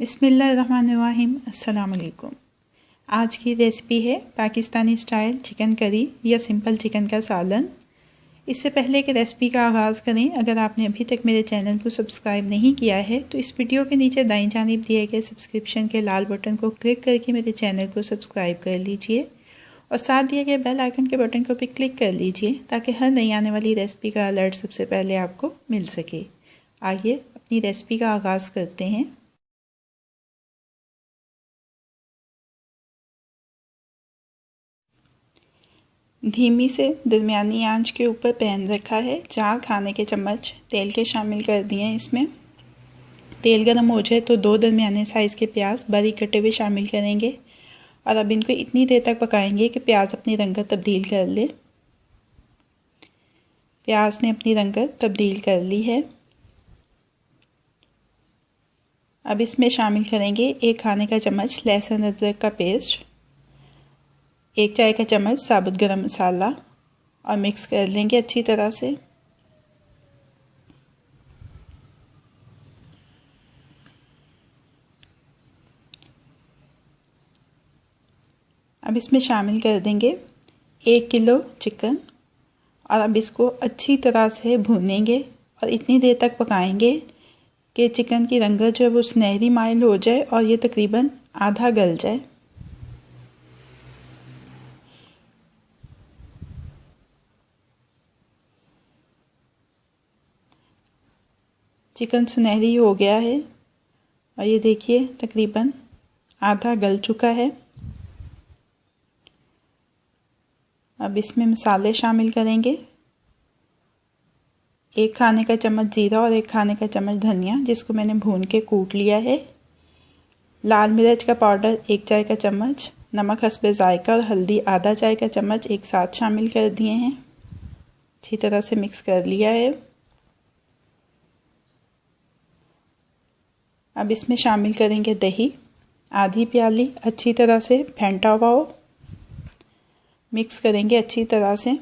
बिस्मिल्लाहिर्रहमानिर्रहीम। अस्सलाम वालेकुम। आज की रेसिपी है पाकिस्तानी स्टाइल चिकन करी या सिंपल चिकन का सालन। इससे पहले कि रेसिपी का आगाज़ करें, अगर आपने अभी तक मेरे चैनल को सब्सक्राइब नहीं किया है तो इस वीडियो के नीचे दाईं जानिब दिए गए सब्सक्रिप्शन के लाल बटन को क्लिक करके मेरे चैनल को सब्सक्राइब कर लीजिए और साथ दिए गए बेल आइकन के बटन को भी क्लिक कर लीजिए ताकि हर नई आने वाली रेसिपी का अलर्ट सबसे पहले आपको मिल सके। आइए अपनी रेसिपी का आगाज़ करते हैं। धीमी से दरमियानी आंच के ऊपर पैन रखा है। 4 खाने के चम्मच तेल के शामिल कर दिए हैं। इसमें तेल गर्म हो जाए तो 2 दरमियाने साइज़ के प्याज बारीक कटे हुए शामिल करेंगे और अब इनको इतनी देर तक पकाएंगे कि प्याज अपनी रंगत तब्दील कर ले। प्याज ने अपनी रंगत तब्दील कर ली है। अब इसमें शामिल करेंगे 1 खाने का चम्मच लहसुन अदरक का पेस्ट, 1 चाय का चम्मच साबुत गरम मसाला और मिक्स कर लेंगे अच्छी तरह से। अब इसमें शामिल कर देंगे 1 किलो चिकन और अब इसको अच्छी तरह से भूनेंगे और इतनी देर तक पकाएंगे कि चिकन की रंगत जो है वो सुनहरी माइल हो जाए और ये तकरीबन आधा गल जाए। चिकन सुनहरी हो गया है और ये देखिए तकरीबन आधा गल चुका है। अब इसमें मसाले शामिल करेंगे। 1 खाने का चम्मच जीरा और 1 खाने का चम्मच धनिया, जिसको मैंने भून के कूट लिया है। लाल मिर्च का पाउडर 1 चाय का चम्मच, नमक हस्बे जायका और हल्दी आधा चाय का चम्मच एक साथ शामिल कर दिए हैं। अच्छी तरह से मिक्स कर लिया है। अब इसमें शामिल करेंगे दही, आधी प्याली अच्छी तरह से फेंटा हुआ हो। मिक्स करेंगे अच्छी तरह से।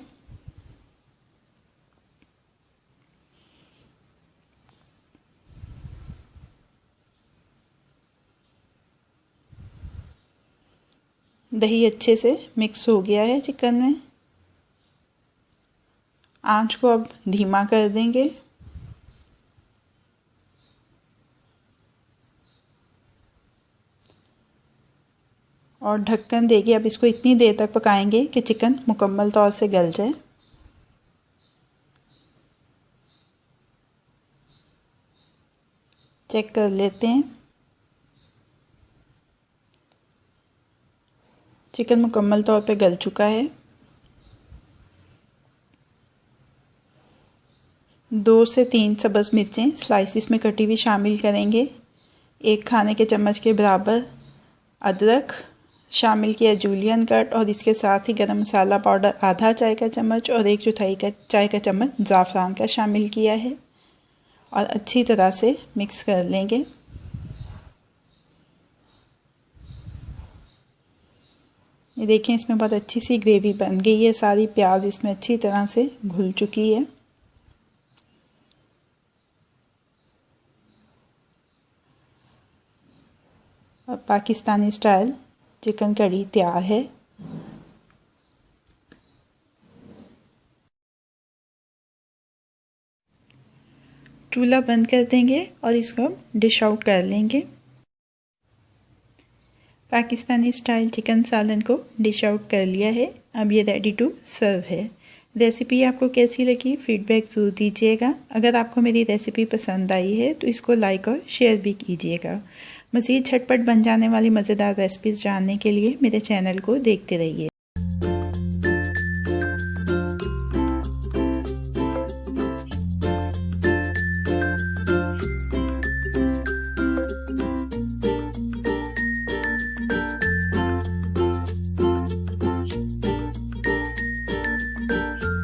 दही अच्छे से मिक्स हो गया है चिकन में। आंच को अब धीमा कर देंगे और ढक्कन देके अब इसको इतनी देर तक पकाएंगे कि चिकन मुकम्मल तौर से गल जाए। चेक कर लेते हैं। चिकन मुकम्मल तौर पे गल चुका है। 2 से 3 सब्ज़ मिर्चें स्लाइसिस में कटी हुई शामिल करेंगे। 1 खाने के चम्मच के बराबर अदरक शामिल किया जूलियन कट और इसके साथ ही गरम मसाला पाउडर आधा चाय का चम्मच और 1/4 का चाय का चम्मच ज़ाफ़रान का शामिल किया है और अच्छी तरह से मिक्स कर लेंगे। ये देखें इसमें बहुत अच्छी सी ग्रेवी बन गई है। सारी प्याज इसमें अच्छी तरह से घुल चुकी है। अब पाकिस्तानी स्टाइल चिकन करी तैयार है। चूल्हा बंद कर देंगे और इसको डिश आउट कर लेंगे। पाकिस्तानी स्टाइल चिकन सालन को डिश आउट कर लिया है। अब ये रेडी टू सर्व है। रेसिपी आपको कैसी लगी फीडबैक ज़रूर दीजिएगा। अगर आपको मेरी रेसिपी पसंद आई है तो इसको लाइक और शेयर भी कीजिएगा। मज़ीद झटपट बन जाने वाली मज़ेदार रेसिपीज़ जानने के लिए मेरे चैनल को देखते रहिए।